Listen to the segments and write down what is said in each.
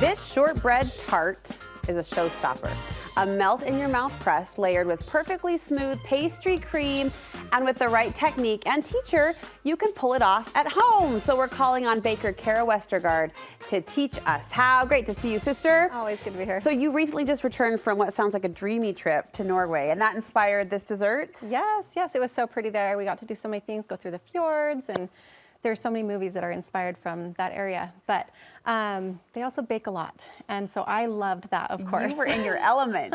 This shortbread tart is a showstopper. A melt-in-your-mouth crust layered with perfectly smooth pastry cream, and with the right technique and teacher, you can pull it off at home. So we're calling on baker Khara Westergard to teach us how. Great to see you, sister. Always good to be here. So you recently just returned from what sounds like a dreamy trip to Norway, and that inspired this dessert? Yes, it was so pretty there. We got to do so many things, go through the fjords, and there's so many movies that are inspired from that area. But they also bake a lot, and so I loved that, of course. You were in your element.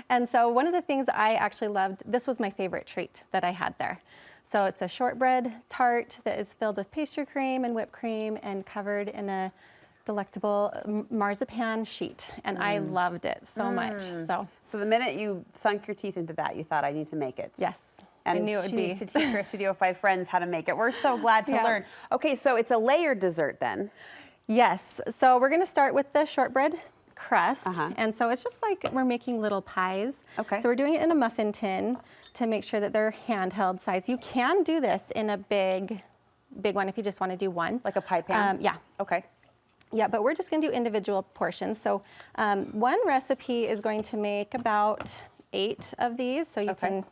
And so one of the things I actually loved, this was my favorite treat that I had there. So it's a shortbread tart that is filled with pastry cream and whipped cream and covered in a delectable marzipan sheet, and I loved it so much. So the minute you sunk your teeth into that, you thought, I need to make it. yes. And I knew it would be. needs to teach her Studio 5 friends how to make it. We're so glad to learn. Okay, so it's a layered dessert then. Yes, so we're gonna start with the shortbread crust. And so it's just like we're making little pies. Okay. So we're doing it in a muffin tin to make sure that they're handheld size. You can do this in a big one if you just wanna do one. Like a pie pan? Yeah. Okay. Yeah, but we're just gonna do individual portions. So one recipe is going to make about 8 of these, so you can,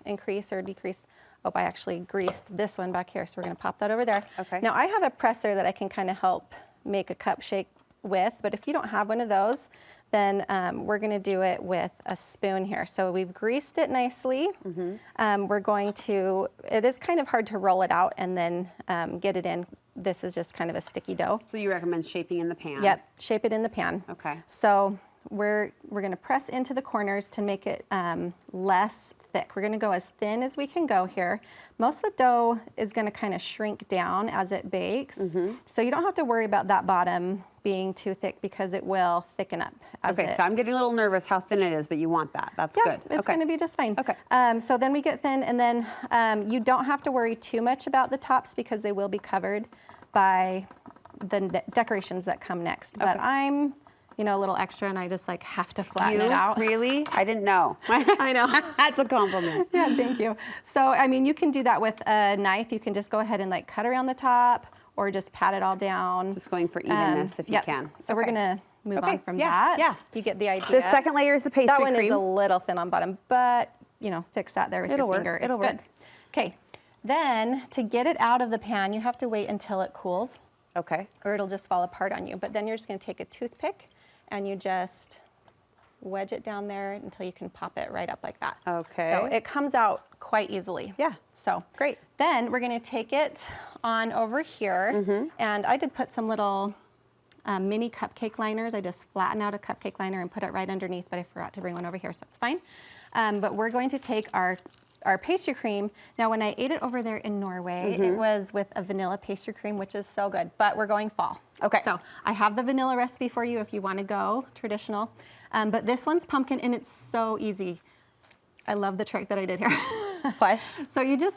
increase or decrease. Oh, I actually greased this one back here, so we're gonna pop that over there. Okay. Now I have a presser that I can kind of help make a cup shake with, but if you don't have one of those, then we're gonna do it with a spoon here. So we've greased it nicely. We're going to, it is kind of hard to roll it out and then get it in. This is just kind of a sticky dough. So you recommend shaping in the pan? Yep, shape it in the pan. Okay. So we're gonna press into the corners to make it less thick. We're gonna go as thin as we can go here. Most of the dough is gonna kind of shrink down as it bakes. So you don't have to worry about that bottom being too thick because it will thicken up. Okay, so I'm getting a little nervous how thin it is, but you want that. That's good. It's gonna be just fine. Okay. So then we get thin, and then you don't have to worry too much about the tops because they will be covered by the decorations that come next. But I'm a little extra, and I just like have to flatten it out. Really? I didn't know. I know. That's a compliment. Yeah, thank you. So, I mean, you can do that with a knife. You can just go ahead and like cut around the top or just pat it all down. Just going for evenness if you can. So we're gonna move on from that. Yeah. You get the idea. The second layer is the pastry cream. That one is a little thin on bottom, but fix that there with your finger. It'll work. Okay. Then to get it out of the pan, you have to wait until it cools. Okay. Or it'll just fall apart on you. But then you're just gonna take a toothpick and you just wedge it down there until you can pop it right up like that. Okay. So it comes out quite easily. Yeah. So great. Then we're gonna take it on over here, and I did put some little mini cupcake liners. I just flatten out a cupcake liner and put it right underneath, but I forgot to bring one over here, so it's fine. But we're going to take our pastry cream. Now, when I ate it over there in Norway, it was with a vanilla pastry cream, which is so good, but we're going fall. Okay. So I have the vanilla recipe for you if you want to go traditional, but this one's pumpkin, and it's so easy. I love the trick that I did here. What? So you just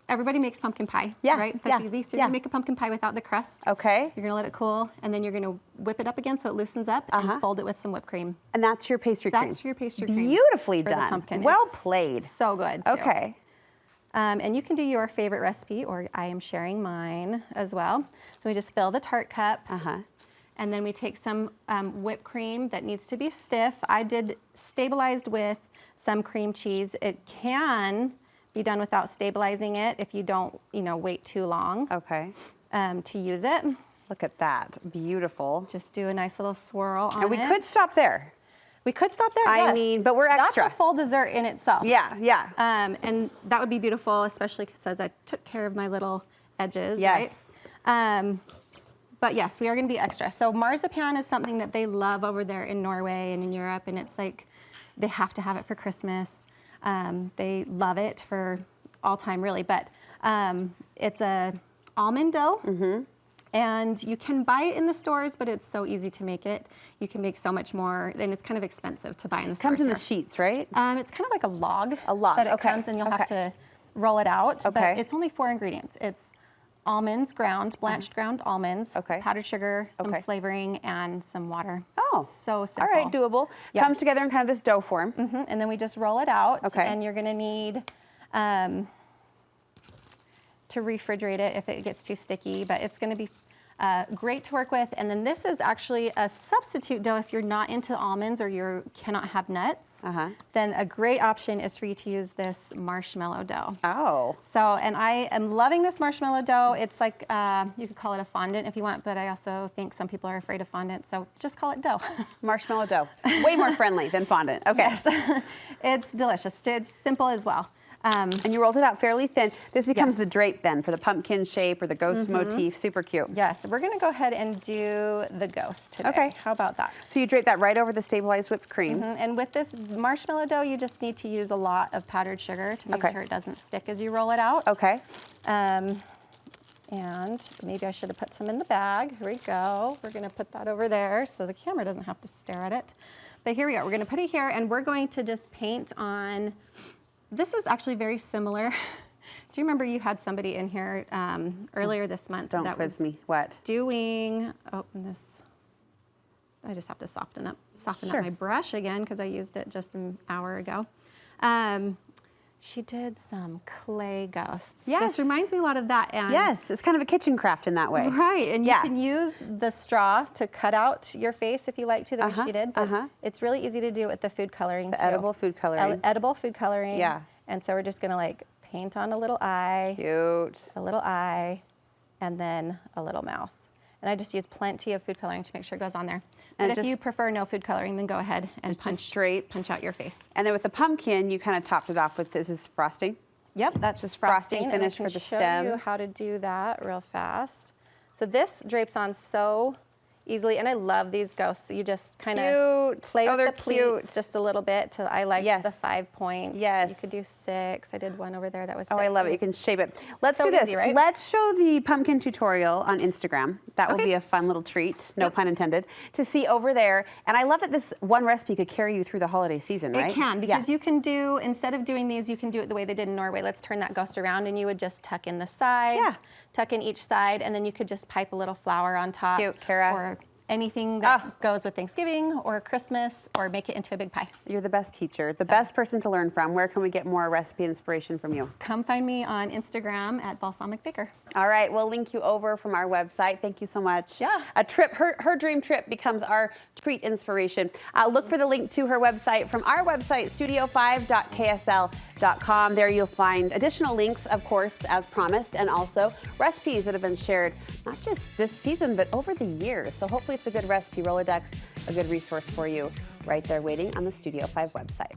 everybody makes pumpkin pie, right? That's easy. So you're gonna make a pumpkin pie without the crust. Okay. You're gonna let it cool, and then you're gonna whip it up again so it loosens up, and fold it with some whipped cream. And that's your pastry cream? That's your pastry cream. Beautifully for the done. pumpkin. Well played. So good, too. Okay. And you can do your favorite recipe, or I am sharing mine as well. So we just fill the tart cup, and then we take some whipped cream that needs to be stiff. I did stabilized with some cream cheese. It can be done without stabilizing it if you don't, wait too long to use it. Look at that. Beautiful. Just do a nice little swirl on it. And we could stop there. We could stop there, I mean, but we're extra. That's a full dessert in itself. Yeah. And that would be beautiful, especially because I took care of my little edges, yes. right? But yes, we are gonna be extra. So marzipan is something that they love over there in Norway and in Europe, and it's like, they have to have it for Christmas. They love it for all time, really, but it's a almond dough. And you can buy it in the stores, but it's so easy to make it. You can make so much more, and it's kind of expensive to buy in the stores. Comes in the sheets, right? It's kind of like a log. A log, that it comes, and you'll have to roll it out. Okay. But it's only 4 ingredients. It's almonds ground, blanched ground almonds, powdered sugar, some flavoring, and some water. Oh. So simple. All right, doable. Yep. Comes together in kind of this dough form. And then we just roll it out. Okay. And you're gonna need to refrigerate it if it gets too sticky, but it's gonna be Great to work with. And then this is actually a substitute dough if you're not into almonds or you cannot have nuts. Then a great option is for you to use this marshmallow dough. Oh. So, and I am loving this marshmallow dough. It's like, you could call it a fondant if you want, but I also think some people are afraid of fondant, so just call it dough. Marshmallow dough. Way more friendly than fondant. Okay. Yes. It's delicious. It's simple as well. And you rolled it out fairly thin. This becomes the drape then for the pumpkin shape or the ghost motif. Super cute. Yes, we're gonna go ahead and do the ghost today. Okay. How about that? So you drape that right over the stabilized whipped cream. And with this marshmallow dough, you just need to use a lot of powdered sugar to make sure it doesn't stick as you roll it out. Okay. And maybe I should have put some in the bag. Here we go. We're gonna put that over there so the camera doesn't have to stare at it. But here we go. We're gonna put it here and we're going to just paint on. This is actually very similar. Do you remember you had somebody in here earlier this month? Don't quiz me. What? Doing, this. I just have to soften up my brush again because I used it just an hour ago. She did some clay ghosts. Yes. This reminds me a lot of that. And Yes, it's kind of a kitchen craft in that way. right, and you can use the straw to cut out your face if you like to, the way she did. But it's really easy to do with the food coloring too. Edible food coloring. Edible food coloring. Yeah. And so we're just gonna like paint on a little eye. Cute. A little eye, and then a little mouth. And I just use plenty of food coloring to make sure it goes on there. And But if you prefer no food coloring, then go ahead and punch out your face. And then with the pumpkin, you kind of topped it off with this is frosting. Yep, that's just frosting finish for the show stem. you how to do that real fast. So this drapes on so easily, and I love these ghosts. You just kind of play with the pleats just a little bit. I like the 5 points. Yes. You could do 6. I did one over there that was 6. Oh, I love it. You can shape it. Let's So do this. easy, right? Let's show the pumpkin tutorial on Instagram. That will be a fun little treat, no pun intended, to see over there. And I love that this one recipe could carry you through the holiday season, right? It can, because you can do, instead of doing these, you can do it the way they did in Norway. Let's turn that ghost around, and you would just tuck in the sides, tuck in each side, and then you could just pipe a little flour on top. Cute, Khara. Or anything that goes with Thanksgiving or Christmas, or make it into a big pie. You're the best teacher, the best person to learn from. Where can we get more recipe inspiration from you? Come find me on Instagram at Balsamic Baker. All right, we'll link you over from our website. Thank you so much. Yeah. A trip, her dream trip becomes our treat inspiration. Look for the link to her website from our website, studio5.ksl.com. There you'll find additional links, of course, as promised, and also recipes that have been shared, not just this season, but over the years. So hopefully it's a good recipe Rolodex, a good resource for you right there waiting on the Studio 5 website.